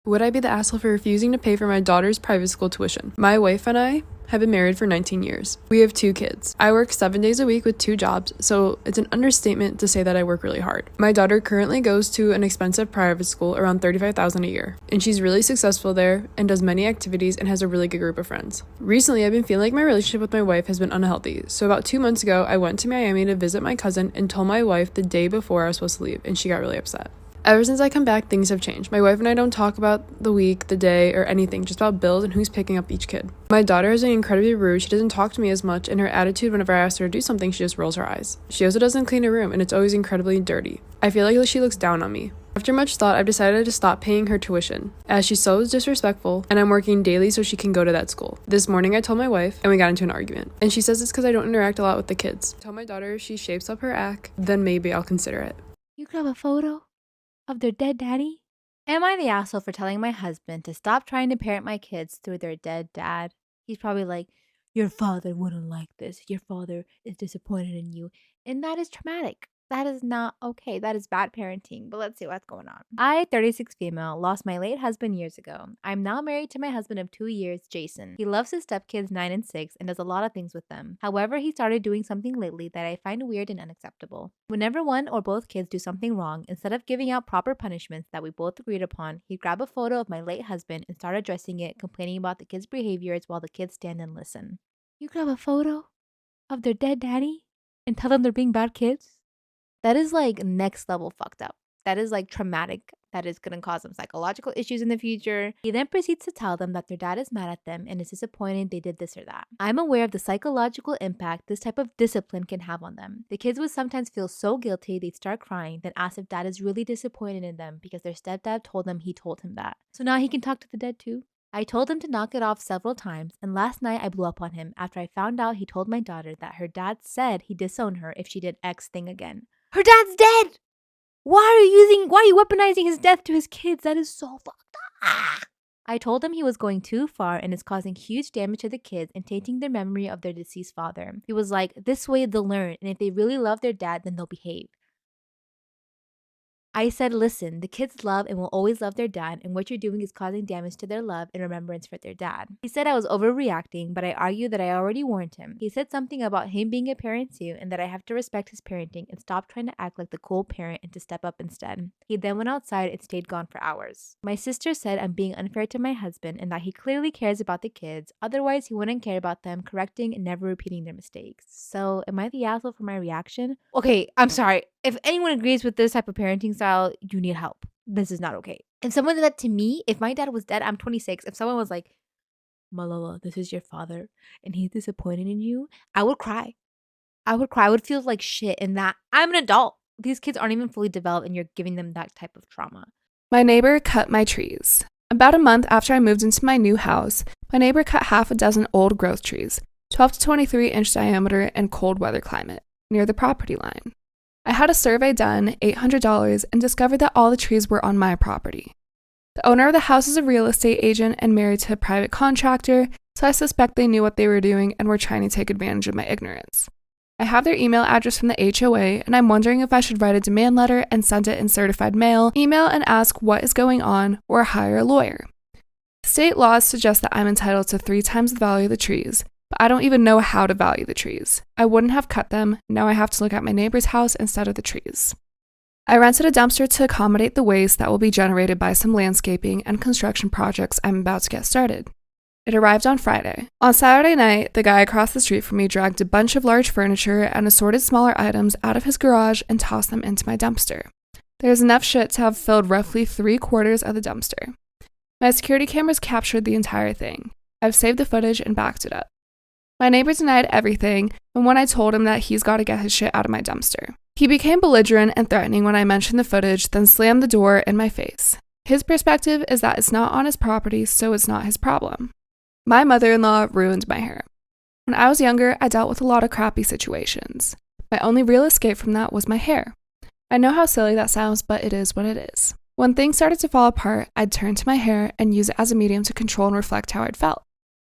Would I be the asshole for refusing to pay for my daughter's private school tuition? My wife and I have been married for 19 years. We have 2 kids. I work 7 days a week with 2 jobs, so it's an understatement to say that I work really hard. My daughter currently goes to an expensive private school around $35,000 a year, and she's really successful there and does many activities and has a really good group of friends. Recently, I've been feeling like my relationship with my wife has been unhealthy, so about 2 months ago, I went to Miami to visit my cousin and told my wife the day before I was supposed to leave, and she got really upset. Ever since I come back, things have changed. My wife and I don't talk about the week, the day, or anything, just about bills and who's picking up each kid. My daughter is incredibly rude. She doesn't talk to me as much, and her attitude whenever I ask her to do something, she just rolls her eyes. She also doesn't clean her room, and it's always incredibly dirty. I feel like she looks down on me. After much thought, I've decided to stop paying her tuition, as she's so disrespectful, and I'm working daily so she can go to that school. This morning I told my wife, and we got into an argument, and she says it's because I don't interact a lot with the kids. I told my daughter if she shapes up her act, then maybe I'll consider it. You could have a photo of their dead daddy? Am I the asshole for telling my husband to stop trying to parent my kids through their dead dad? He's probably like, your father wouldn't like this. Your father is disappointed in you. And that is traumatic. That is not okay. That is bad parenting. But let's see what's going on. I, 36 female, lost my late husband years ago. I'm now married to my husband of 2 years, Jason. He loves his stepkids 9 and 6 and does a lot of things with them. However, he started doing something lately that I find weird and unacceptable. Whenever one or both kids do something wrong, instead of giving out proper punishments that we both agreed upon, he'd grab a photo of my late husband and start addressing it, complaining about the kids' behaviors while the kids stand and listen. You could have a photo of their dead daddy and tell them they're being bad kids? That is like next level fucked up. That is like traumatic. That is going to cause them psychological issues in the future. He then proceeds to tell them that their dad is mad at them and is disappointed they did this or that. I'm aware of the psychological impact this type of discipline can have on them. The kids would sometimes feel so guilty they'd start crying, then ask if dad is really disappointed in them because their stepdad told them he told him that. So now he can talk to the dead too? I told him to knock it off several times, and last night I blew up on him after I found out he told my daughter that her dad said he'd disown her if she did X thing again. Her dad's dead! Why are you weaponizing his death to his kids? That is so fucked up. I told him he was going too far and is causing huge damage to the kids and tainting their memory of their deceased father. He was like, this way they'll learn, and if they really love their dad, then they'll behave. I said, listen, the kids love and will always love their dad, and what you're doing is causing damage to their love and remembrance for their dad. He said I was overreacting, but I argued that I already warned him. He said something about him being a parent too, and that I have to respect his parenting and stop trying to act like the cool parent and to step up instead. He then went outside and stayed gone for hours. My sister said I'm being unfair to my husband and that he clearly cares about the kids, otherwise he wouldn't care about them, correcting and never repeating their mistakes. So, am I the asshole for my reaction? Okay, I'm sorry. If anyone agrees with this type of parenting style, you need help. This is not okay. If someone did that to me, if my dad was dead, I'm 26. If someone was like, Malala, this is your father, and he's disappointed in you, I would cry. I would feel like shit, and that I'm an adult. These kids aren't even fully developed, and you're giving them that type of trauma. My neighbor cut my trees. About a month after I moved into my new house, my neighbor cut half a dozen old growth trees, 12 to 23 inch diameter and cold weather climate, near the property line. I had a survey done, $800, and discovered that all the trees were on my property. The owner of the house is a real estate agent and married to a private contractor, so I suspect they knew what they were doing and were trying to take advantage of my ignorance. I have their email address from the HOA, and I'm wondering if I should write a demand letter and send it in certified mail, email and ask what is going on, or hire a lawyer. State laws suggest that I'm entitled to 3 times the value of the trees, but I don't even know how to value the trees. I wouldn't have cut them, now I have to look at my neighbor's house instead of the trees. I rented a dumpster to accommodate the waste that will be generated by some landscaping and construction projects I'm about to get started. It arrived on Friday. On Saturday night, the guy across the street from me dragged a bunch of large furniture and assorted smaller items out of his garage and tossed them into my dumpster. There's enough shit to have filled roughly 3/4 of the dumpster. My security cameras captured the entire thing. I've saved the footage and backed it up. My neighbor denied everything, and when I told him that he's got to get his shit out of my dumpster. He became belligerent and threatening when I mentioned the footage, then slammed the door in my face. His perspective is that it's not on his property, so it's not his problem. My mother-in-law ruined my hair. When I was younger, I dealt with a lot of crappy situations. My only real escape from that was my hair. I know how silly that sounds, but it is what it is. When things started to fall apart, I'd turn to my hair and use it as a medium to control and reflect how I'd felt.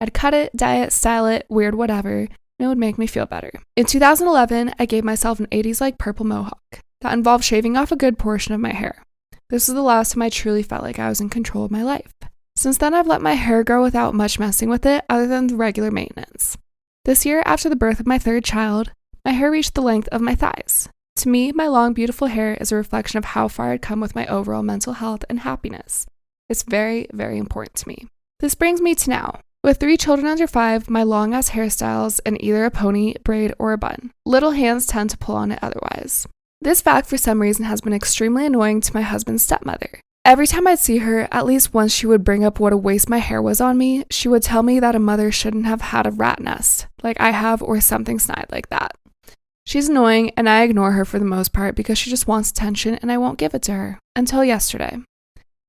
I'd cut it, dye it, style it, weird whatever, and it would make me feel better. In 2011, I gave myself an 80s-like purple mohawk that involved shaving off a good portion of my hair. This was the last time I truly felt like I was in control of my life. Since then, I've let my hair grow without much messing with it other than the regular maintenance. This year, after the birth of my third child, my hair reached the length of my thighs. To me, my long, beautiful hair is a reflection of how far I'd come with my overall mental health and happiness. It's very, very important to me. This brings me to now. With 3 children under 5, my long-ass hairstyles in either a pony, braid, or a bun. Little hands tend to pull on it otherwise. This fact, for some reason, has been extremely annoying to my husband's stepmother. Every time I'd see her, at least once she would bring up what a waste my hair was on me, she would tell me that a mother shouldn't have had a rat nest, like I have, or something snide like that. She's annoying, and I ignore her for the most part because she just wants attention and I won't give it to her. Until yesterday.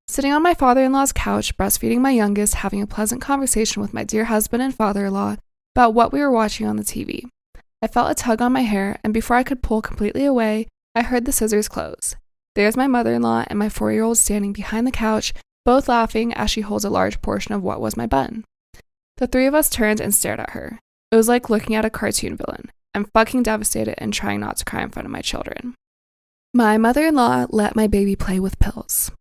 Sitting on my father-in-law's couch, breastfeeding my youngest, having a pleasant conversation with my dear husband and father-in-law about what we were watching on the TV. I felt a tug on my hair, and before I could pull completely away, I heard the scissors close. There's my mother-in-law and my 4-year-old standing behind the couch, both laughing as she holds a large portion of what was my bun. The 3 of us turned and stared at her. It was like looking at a cartoon villain. I'm fucking devastated and trying not to cry in front of my children. My mother-in-law let my baby play with pills.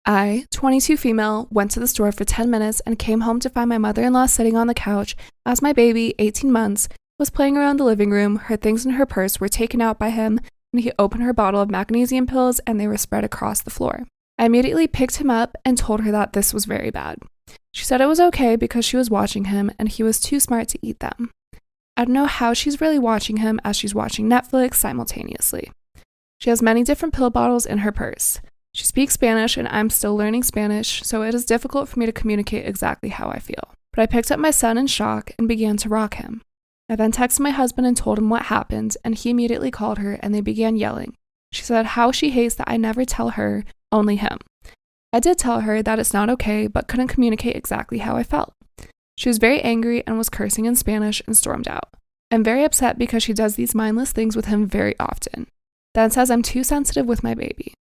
I, 22 female, went to the store for 10 minutes and came home to find my mother-in-law sitting on the couch as my baby, 18 months, was playing around the living room. Her things in her purse were taken out by him, and he opened her bottle of magnesium pills and they were spread across the floor. I immediately picked him up and told her that this was very bad. She said it was okay because she was watching him and he was too smart to eat them. I don't know how she's really watching him as she's watching Netflix simultaneously. She has many different pill bottles in her purse. She speaks Spanish and I'm still learning Spanish, so it is difficult for me to communicate exactly how I feel. But I picked up my son in shock and began to rock him. I then texted my husband and told him what happened, and he immediately called her and they began yelling. She said how she hates that I never tell her, only him. I did tell her that it's not okay, but couldn't communicate exactly how I felt. She was very angry and was cursing in Spanish and stormed out. I'm very upset because she does these mindless things with him very often. Then says I'm too sensitive with my baby.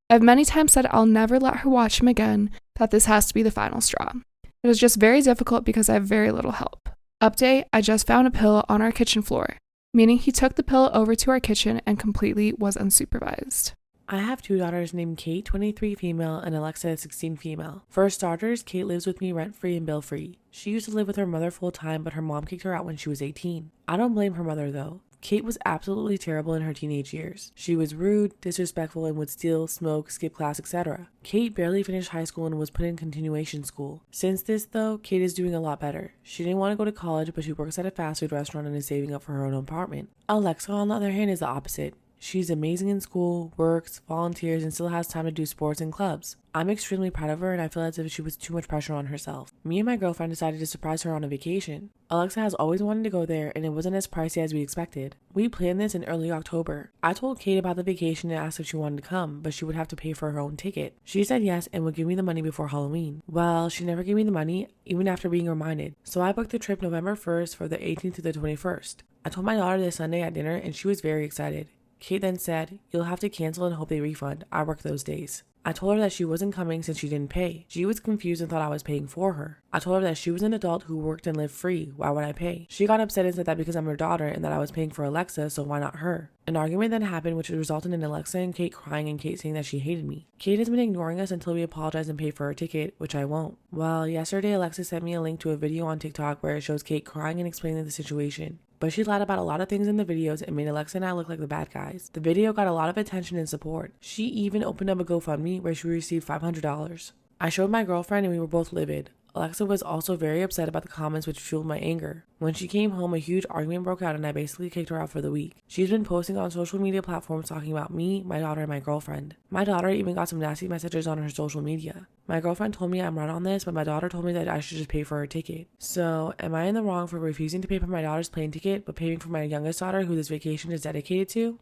I've many times said I'll never let her watch him again, that this has to be the final straw. It is just very difficult because I have very little help. Update, I just found a pill on our kitchen floor, meaning he took the pill over to our kitchen and completely was unsupervised. I have 2 daughters named Kate, 23 female, and Alexa, 16 female. For starters, Kate lives with me rent-free and bill-free. She used to live with her mother full-time, but her mom kicked her out when she was 18. I don't blame her mother though. Kate was absolutely terrible in her teenage years. She was rude, disrespectful, and would steal, smoke, skip class, etc. Kate barely finished high school and was put in continuation school. Since this though, Kate is doing a lot better. She didn't want to go to college, but she works at a fast food restaurant and is saving up for her own apartment. Alexa, on the other hand, is the opposite. She's amazing in school, works, volunteers, and still has time to do sports and clubs. I'm extremely proud of her and I feel as if she was too much pressure on herself. Me and my girlfriend decided to surprise her on a vacation. Alexa has always wanted to go there and it wasn't as pricey as we expected. We planned this in early October. I told Kate about the vacation and asked if she wanted to come, but she would have to pay for her own ticket. She said yes and would give me the money before Halloween. Well, she never gave me the money, even after being reminded. So I booked the trip November 1st for the 18th to the 21st. I told my daughter this Sunday at dinner and she was very excited. Kate then said, "You'll have to cancel and hope they refund. I work those days." I told her that she wasn't coming since she didn't pay. She was confused and thought I was paying for her. I told her that she was an adult who worked and lived free. Why would I pay? She got upset and said that because I'm her daughter and that I was paying for Alexa, so why not her? An argument then happened which resulted in Alexa and Kate crying and Kate saying that she hated me. Kate has been ignoring us until we apologize and pay for her ticket, which I won't. Well, yesterday Alexa sent me a link to a video on TikTok where it shows Kate crying and explaining the situation. But she lied about a lot of things in the videos and made Alexa and I look like the bad guys. The video got a lot of attention and support. She even opened up a GoFundMe where she received $500. I showed my girlfriend and we were both livid. Alexa was also very upset about the comments which fueled my anger. When she came home, a huge argument broke out and I basically kicked her out for the week. She's been posting on social media platforms talking about me, my daughter, and my girlfriend. My daughter even got some nasty messages on her social media. My girlfriend told me I'm right on this, but my daughter told me that I should just pay for her ticket. So, am I in the wrong for refusing to pay for my daughter's plane ticket, but paying for my youngest daughter who this vacation is dedicated to?